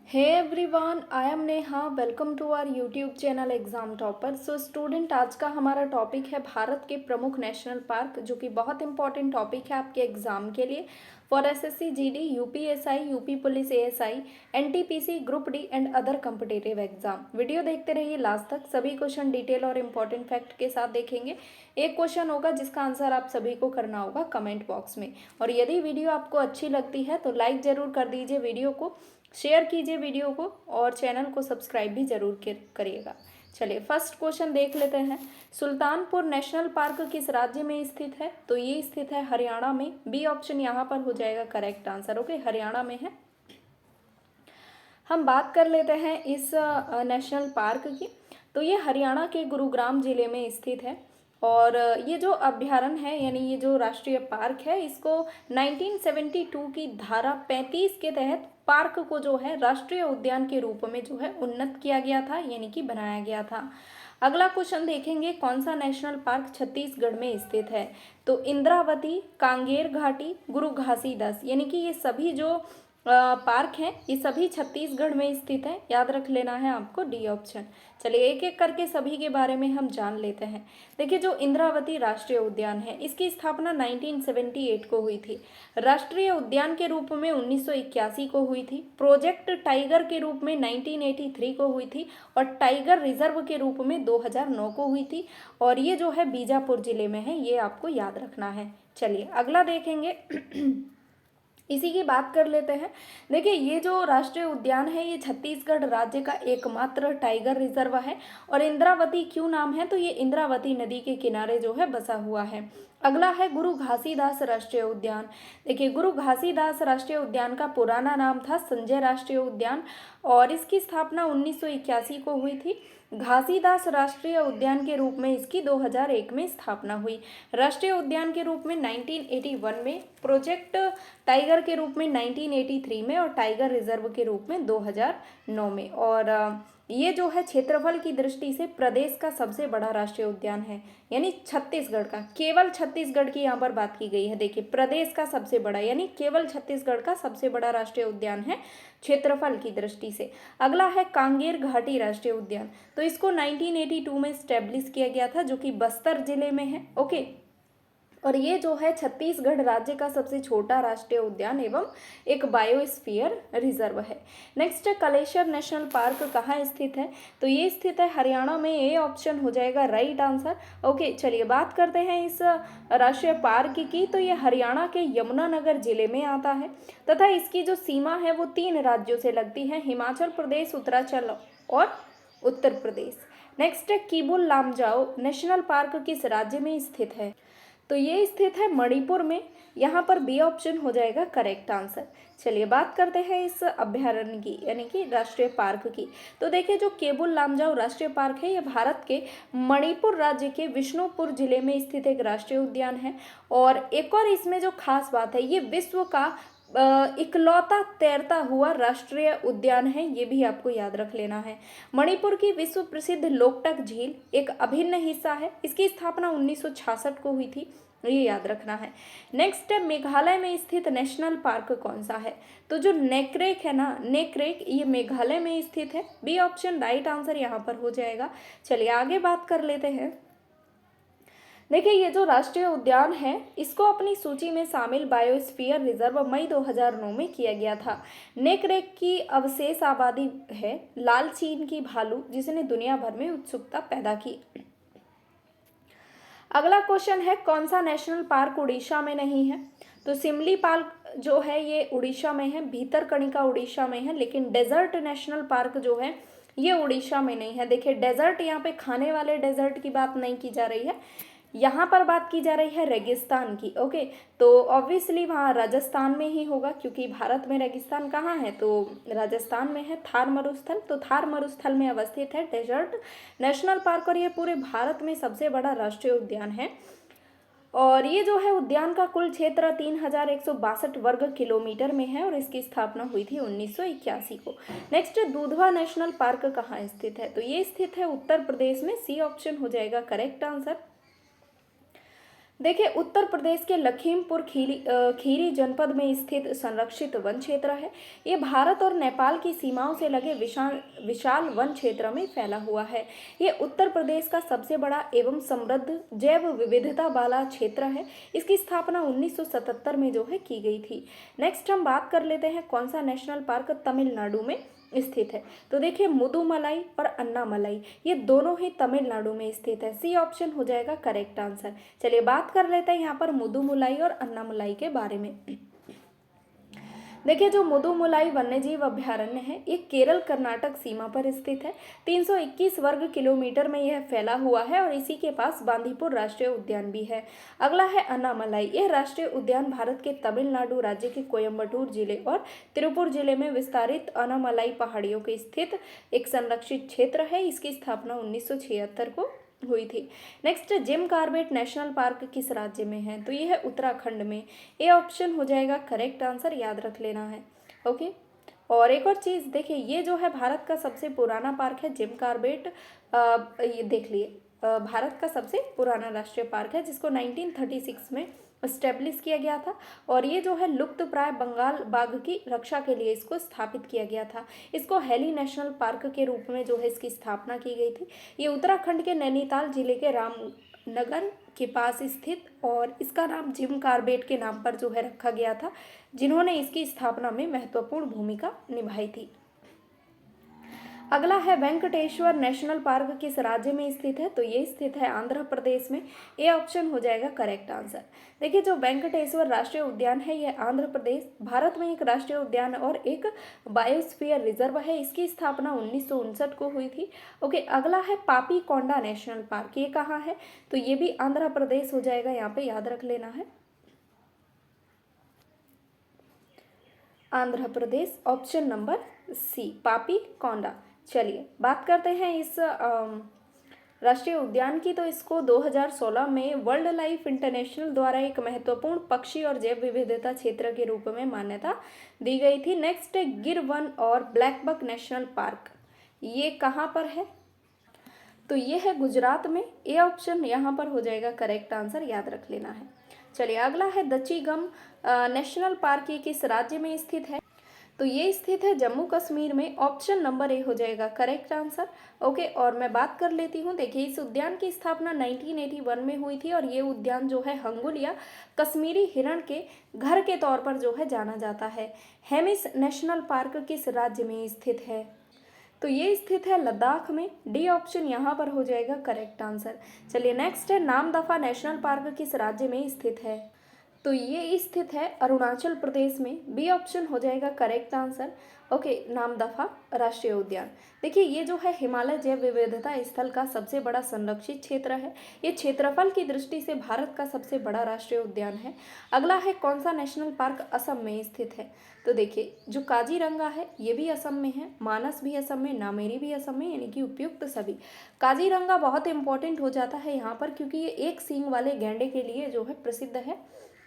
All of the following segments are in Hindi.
Hey everyone, I am Neha. Welcome to our YouTube channel Exam Topper. So student, आज का हमारा टॉपिक है भारत के प्रमुख नेशनल पार्क, जो कि बहुत इंपॉर्टेंट टॉपिक है आपके एग्जाम के लिए for SSC GD, UPSI, UP police ASI, NTPC, group D and other competitive exam. Video देखते रहिए लास्ट तक। सभी क्वेश्चन डिटेल और इम्पॉर्टेंट फैक्ट के साथ देखेंगे। एक क्वेश्चन होगा जिसका आंसर आप सभी को करना होगा कमेंट बॉक्स में। और यदि वीडियो आपको अच्छी लगती है तो लाइक ज़रूर कर दीजिए वीडियो को, शेयर कीजिए वीडियो को और चैनल को सब्सक्राइब भी जरूर करिएगा। चलिए फर्स्ट क्वेश्चन देख लेते हैं। सुल्तानपुर नेशनल पार्क किस राज्य में स्थित है? तो ये स्थित है हरियाणा में। बी ऑप्शन यहाँ पर हो जाएगा करेक्ट आंसर। ओके, हरियाणा में है। हम बात कर लेते हैं इस नेशनल पार्क की। तो ये हरियाणा के गुरुग्राम जिले में स्थित है। और ये जो अभ्यारण्य है, यानी ये जो राष्ट्रीय पार्क है, इसको 1972 की धारा 35 के तहत पार्क को जो है राष्ट्रीय उद्यान के रूप में जो है उन्नत किया गया था, यानी कि बनाया गया था। अगला क्वेश्चन देखेंगे, कौन सा नेशनल पार्क छत्तीसगढ़ में स्थित है? तो इंद्रावती, कांगेर घाटी, गुरु घासीदास, यानी कि ये सभी जो पार्क हैं ये सभी छत्तीसगढ़ में स्थित है। याद रख लेना है आपको डी ऑप्शन। चलिए एक एक करके सभी के बारे में हम जान लेते हैं। देखिए, जो इंद्रावती राष्ट्रीय उद्यान है इसकी स्थापना 1978 को हुई थी। राष्ट्रीय उद्यान के रूप में 1981 को हुई थी। प्रोजेक्ट टाइगर के रूप में 1983 को हुई थी और टाइगर रिजर्व के रूप में 2009 को हुई थी। और ये जो है बीजापुर जिले में है, ये आपको याद रखना है। चलिए अगला देखेंगे। इसी की बात कर लेते हैं। देखिए, ये जो राष्ट्रीय उद्यान है ये छत्तीसगढ़ राज्य का एकमात्र टाइगर रिजर्व है। और इंद्रावती क्यों नाम है? तो ये इंद्रावती नदी के किनारे जो है बसा हुआ है। अगला है गुरु घासीदास राष्ट्रीय उद्यान। देखिए, गुरु घासीदास राष्ट्रीय उद्यान का पुराना नाम था संजय राष्ट्रीय उद्यान और इसकी स्थापना 1981 को हुई थी। घासीदास राष्ट्रीय उद्यान के रूप में इसकी 2001 में स्थापना हुई। राष्ट्रीय उद्यान के रूप में 1981 में, प्रोजेक्ट टाइगर के रूप में 1983 में और टाइगर रिजर्व के रूप में 2009 में। और ये जो है क्षेत्रफल की दृष्टि से प्रदेश का सबसे बड़ा राष्ट्रीय उद्यान है, यानी छत्तीसगढ़ का। केवल छत्तीसगढ़ की यहाँ पर बात की गई है। देखिए, प्रदेश का सबसे बड़ा, यानी केवल छत्तीसगढ़ का सबसे बड़ा राष्ट्रीय उद्यान है क्षेत्रफल की दृष्टि से। अगला है कांगेर घाटी राष्ट्रीय उद्यान। तो इसको 1982 में स्टैब्लिश किया गया था, जो कि बस्तर जिले में है। ओके, और ये जो है छत्तीसगढ़ राज्य का सबसे छोटा राष्ट्रीय उद्यान एवं एक बायोस्फीयर रिजर्व है। नेक्स्ट, कलेश्वर नेशनल पार्क कहाँ स्थित है? तो ये स्थित है हरियाणा में। ए ऑप्शन हो जाएगा राइट आंसर। ओके, चलिए बात करते हैं इस राष्ट्रीय पार्क की। तो ये हरियाणा के यमुनानगर जिले में आता है तथा इसकी जो सीमा है वो 3 राज्यों से लगती है, हिमाचल प्रदेश, उत्तराखंड और Uttar Pradesh. Next, Keibul Lamjao national park किस राज्य में स्थित है? तो ये स्थित है मणिपुर में। यहाँ पर बी ऑप्शन हो जाएगा करेक्ट आंसर। चलिए बात करते हैं इस अभ्यारण्य की, यानी कि राष्ट्रीय पार्क की। तो देखिए, जो केबुल लामजाओ राष्ट्रीय पार्क है ये भारत के मणिपुर राज्य के विष्णुपुर जिले में स्थित एक राष्ट्रीय उद्यान है। और एक और इसमें जो खास बात है, ये विश्व का इकलौता तैरता हुआ राष्ट्रीय उद्यान है, ये भी आपको याद रख लेना है। मणिपुर की विश्व प्रसिद्ध लोकटक झील एक अभिन्न हिस्सा है। इसकी स्थापना 1966 को हुई थी, ये याद रखना है। नेक्स्ट, मेघालय में स्थित नेशनल पार्क कौन सा है? तो जो नेक्रेक है ना, नेक्रेक, ये मेघालय में स्थित है। बी ऑप्शन राइट आंसर यहाँ पर हो जाएगा। चलिए आगे बात कर लेते हैं। देखिए, ये जो राष्ट्रीय उद्यान है इसको अपनी सूची में शामिल बायोस्फीयर रिजर्व मई 2009 में किया गया था। नेक्रेक की अवशेष आबादी है लाल चीन की भालू, जिसने दुनिया भर में उत्सुकता पैदा की। अगला क्वेश्चन है, कौन सा नेशनल पार्क उड़ीसा में नहीं है? तो सिमली पार्क जो है ये उड़ीसा में है, भीतरकनिका उड़ीसा में है, लेकिन डेजर्ट नेशनल पार्क जो है ये उड़ीसा में नहीं है। देखिए, डेजर्ट यहाँ पे खाने वाले डेजर्ट की बात नहीं की जा रही है, यहाँ पर बात की जा रही है रेगिस्तान की। ओके, तो ऑब्वियसली वहाँ राजस्थान में ही होगा, क्योंकि भारत में रेगिस्तान कहाँ है? तो राजस्थान में है थार मरुस्थल। तो थार मरुस्थल में अवस्थित है डेजर्ट नेशनल पार्क और ये पूरे भारत में सबसे बड़ा राष्ट्रीय उद्यान है। और ये जो है उद्यान का कुल क्षेत्र 3162 वर्ग किलोमीटर में है और इसकी स्थापना हुई थी 1981 को। नेक्स्ट, दुधवा नेशनल पार्क कहाँ स्थित है? तो ये स्थित है उत्तर प्रदेश में। सी ऑप्शन हो जाएगा करेक्ट आंसर। देखिए, उत्तर प्रदेश के लखीमपुर खीरी जनपद में स्थित संरक्षित वन क्षेत्र है। ये भारत और नेपाल की सीमाओं से लगे विशाल विशाल वन क्षेत्र में फैला हुआ है। ये उत्तर प्रदेश का सबसे बड़ा एवं समृद्ध जैव विविधता वाला क्षेत्र है। इसकी स्थापना 1977 में जो है की गई थी। नेक्स्ट हम बात कर लेते हैं कौन सा नेशनल पार्क तमिलनाडु में स्थित है। तो देखिए, मुदुमलाई और अन्नामलाई ये दोनों ही तमिलनाडु में स्थित है। सी ऑप्शन हो जाएगा करेक्ट आंसर। चलिए बात कर लेते हैं यहाँ पर मुदुमलाई और अन्नामलाई के बारे में। देखिए, जो मुदुमलाई वन्यजीव अभ्यारण्य है ये केरल कर्नाटक सीमा पर स्थित है। 321 वर्ग किलोमीटर में यह फैला हुआ है और इसी के पास बांदीपुर राष्ट्रीय उद्यान भी है। अगला है अन्नामलाई। यह राष्ट्रीय उद्यान भारत के तमिलनाडु राज्य के कोयम्बटूर जिले और तिरुपुर जिले में विस्तारित अन्नामलाई पहाड़ियों के स्थित एक संरक्षित क्षेत्र है। इसकी स्थापना 1976 को हुई थी। Next, Jim Corbett national park किस राज्य में है? तो ये है उत्तराखंड में। ए ऑप्शन हो जाएगा करेक्ट आंसर, याद रख लेना है। ओके, और एक और चीज़ देखिए, ये जो है भारत का सबसे पुराना पार्क है जिम कॉर्बेट। ये देख लिए, भारत का सबसे पुराना राष्ट्रीय पार्क है जिसको 1936 में इस्टेब्लिश किया गया था और ये जो है लुप्त प्राय बंगाल बाघ की रक्षा के लिए इसको स्थापित किया गया था। इसको हेली नेशनल पार्क के रूप में जो है इसकी स्थापना की गई थी। ये उत्तराखंड के नैनीताल जिले के रामनगर के पास स्थित और इसका नाम जिम कॉर्बेट के नाम पर जो है रखा गया था, जिन्होंने इसकी स्थापना में महत्वपूर्ण भूमिका निभाई थी। अगला है वेंकटेश्वर नेशनल पार्क किस राज्य में स्थित है? तो ये स्थित है आंध्र प्रदेश में। ए ऑप्शन हो जाएगा करेक्ट आंसर। देखिए, जो वेंकटेश्वर राष्ट्रीय उद्यान है यह आंध्र प्रदेश भारत में एक राष्ट्रीय उद्यान और एक बायोस्फीयर रिजर्व है। इसकी स्थापना 1959 को हुई थी। ओके, अगला है पापी कोंडा नेशनल पार्क। ये कहाँ है? तो ये भी आंध्र प्रदेश हो जाएगा, यहाँ पे याद रख लेना है। Andhra Pradesh, option number C पापी कोंडा। चलिए बात करते हैं इस राष्ट्रीय उद्यान की। तो इसको 2016 में वर्ल्ड लाइफ इंटरनेशनल द्वारा एक महत्वपूर्ण पक्षी और जैव विविधता क्षेत्र के रूप में मान्यता दी गई थी। नेक्स्ट है गिर वन और ब्लैकबक नेशनल पार्क। ये कहाँ पर है? तो ये है गुजरात में। ए ऑप्शन यहाँ पर हो जाएगा करेक्ट आंसर, याद रख लेना है। चलिए अगला है दच्चीगम नेशनल पार्क। ये किस राज्य में स्थित है? तो ये स्थित है जम्मू कश्मीर में। ऑप्शन नंबर ए हो जाएगा करेक्ट आंसर। ओके, और मैं बात कर लेती हूँ। देखिए, इस उद्यान की स्थापना 1981 में हुई थी और ये उद्यान जो है हंगुल या कश्मीरी हिरण के घर के तौर पर जो है जाना जाता है। हेमिस नेशनल पार्क किस राज्य में स्थित है? तो ये स्थित है लद्दाख में। डी ऑप्शन यहाँ पर हो जाएगा करेक्ट आंसर। चलिए नेक्स्ट है नामदफा नेशनल पार्क किस राज्य में स्थित है? तो ये स्थित है अरुणाचल प्रदेश में। बी ऑप्शन हो जाएगा करेक्ट आंसर। ओके, नामदफा राष्ट्रीय उद्यान। देखिए, ये जो है हिमालय जैव विविधता स्थल का सबसे बड़ा संरक्षित क्षेत्र है। ये क्षेत्रफल की दृष्टि से भारत का सबसे बड़ा राष्ट्रीय उद्यान है। अगला है कौन सा नेशनल पार्क असम में स्थित है? तो देखिए, जो काजीरंगा है ये भी असम में है, मानस भी असम में, नामेरी भी असम में, यानी कि उपयुक्त सभी। काजीरंगा बहुत इंपॉर्टेंट हो जाता है यहाँ पर क्योंकि ये एक सींग वाले गैंडे के लिए जो है प्रसिद्ध है।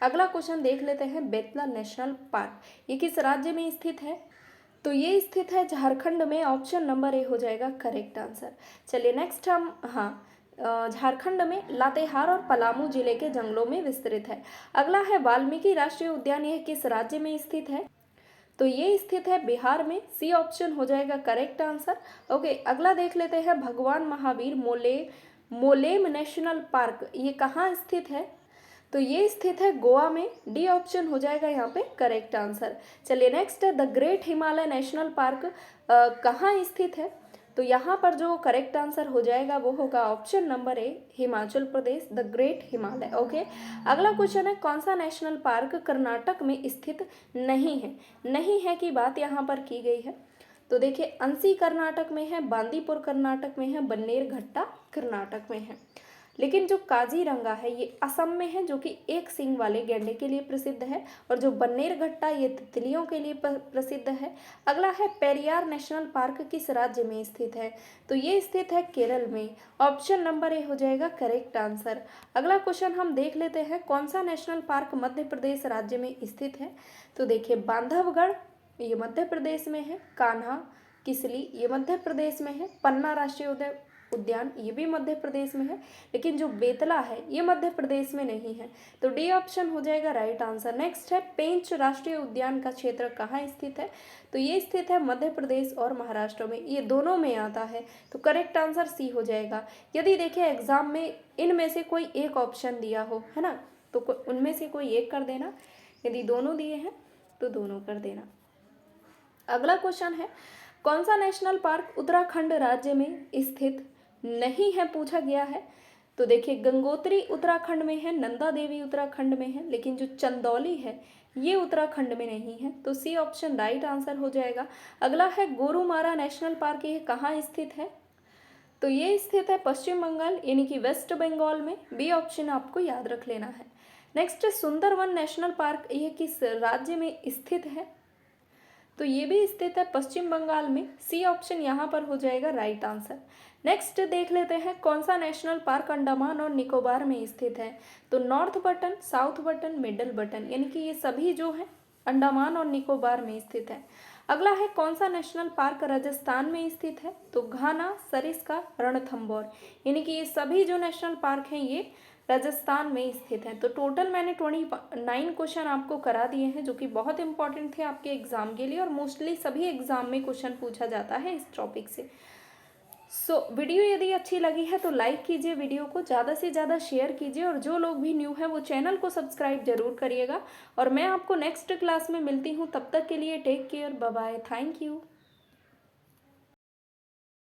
अगला क्वेश्चन देख लेते हैं बेतला नेशनल पार्क। ये किस राज्य में स्थित है? तो ये स्थित है झारखंड में। ऑप्शन नंबर ए हो जाएगा करेक्ट आंसर। चलिए नेक्स्ट हम झारखंड में लातेहार और पलामू जिले के जंगलों में विस्तृत है। अगला है वाल्मीकि राष्ट्रीय उद्यान। यह किस राज्य में स्थित है? तो ये स्थित है बिहार में। सी ऑप्शन हो जाएगा करेक्ट आंसर। ओके, अगला देख लेते हैं भगवान महावीर मोलेम नेशनल पार्क। ये कहाँ स्थित है? तो ये स्थित है गोवा में। डी ऑप्शन हो जाएगा यहाँ पे करेक्ट आंसर। चलिए नेक्स्ट है the great Himalaya national park कहाँ स्थित है? तो यहाँ पर जो करेक्ट आंसर हो जाएगा वो होगा option number A Himachal Pradesh, the great Himalaya. Okay, अगला क्वेश्चन है कौन सा नेशनल पार्क कर्नाटक में स्थित नहीं है? नहीं है की बात यहाँ पर की गई है। तो देखिए, अंसी कर्नाटक में है, बांदीपुर कर्नाटक में है, बन्नेरघट्टा कर्नाटक में है। लेकिन जो काजीरंगा है ये असम में है, जो कि एक सींग वाले गैंडे के लिए प्रसिद्ध है, और जो बन्नेरघट्टा ये तितलियों के लिए प्रसिद्ध है। अगला है पेरियार नेशनल पार्क किस राज्य में स्थित है? तो ये स्थित है केरल में। ऑप्शन नंबर ए हो जाएगा करेक्ट आंसर। अगला क्वेश्चन हम देख लेते हैं कौन सा नेशनल पार्क मध्य प्रदेश राज्य में स्थित है? तो देखिए, बांधवगढ़ ये मध्य प्रदेश में है, कान्हा किसली ये मध्य प्रदेश में है, पन्ना राष्ट्रीय उद्यान उद्यान, ये भी मध्य प्रदेश में है, लेकिन जो बेतला है ये मध्य प्रदेश में नहीं है। तो डी ऑप्शन हो जाएगा राइट आंसर। नेक्स्ट है पेंच राष्ट्रीय उद्यान का क्षेत्र कहाँ स्थित है? तो ये स्थित है मध्य प्रदेश और महाराष्ट्र में, ये दोनों में आता है। तो करेक्ट आंसर सी हो जाएगा। यदि देखिए एग्जाम में इनमें से कोई एक ऑप्शन दिया हो, है ना, तो उनमें से कोई एक कर देना। यदि दोनों दिए हैं तो दोनों कर देना। अगला क्वेश्चन है, कौन सा नेशनल पार्क उत्तराखंड राज्य में स्थित नहीं है, पूछा गया है। तो देखिए गंगोत्री उत्तराखंड में है, नंदा देवी उत्तराखंड में है, लेकिन जो चंदौली है ये उत्तराखंड में नहीं है। तो सी ऑप्शन राइट आंसर हो जाएगा। अगला है गोरुमारा नेशनल पार्क, ये कहाँ स्थित है? तो ये स्थित है पश्चिम बंगाल यानी कि वेस्ट बंगाल में। बी ऑप्शन आपको याद रख लेना है। नेक्स्ट सुंदरवन नेशनल पार्क, ये किस राज्य में स्थित है? तो ये भी स्थित है पश्चिम बंगाल में। सी ऑप्शन यहाँ पर हो जाएगा राइट आंसर। नेक्स्ट देख लेते हैं, कौन सा नेशनल पार्क अंडमान और निकोबार में स्थित है? तो north button, south button, middle button, यानी कि ये सभी जो है अंडमान और निकोबार में स्थित है। अगला है, कौन सा नेशनल पार्क राजस्थान में स्थित है? तो घाना, सरिस्का, रणथंभौर, यानी कि ये सभी जो नेशनल पार्क हैं ये राजस्थान में स्थित है। तो टोटल मैंने 29 क्वेश्चन आपको करा दिए हैं, जो कि बहुत इंपॉर्टेंट थे आपके एग्जाम के लिए, और मोस्टली सभी एग्जाम में क्वेश्चन पूछा जाता है इस टॉपिक से। वीडियो यदि अच्छी लगी है तो लाइक कीजिए, वीडियो को ज़्यादा से ज़्यादा शेयर कीजिए, और जो लोग भी न्यू हैं वो चैनल को सब्सक्राइब जरूर करिएगा। और मैं आपको नेक्स्ट क्लास में मिलती हूँ, तब तक के लिए take care, bye bye, thank you.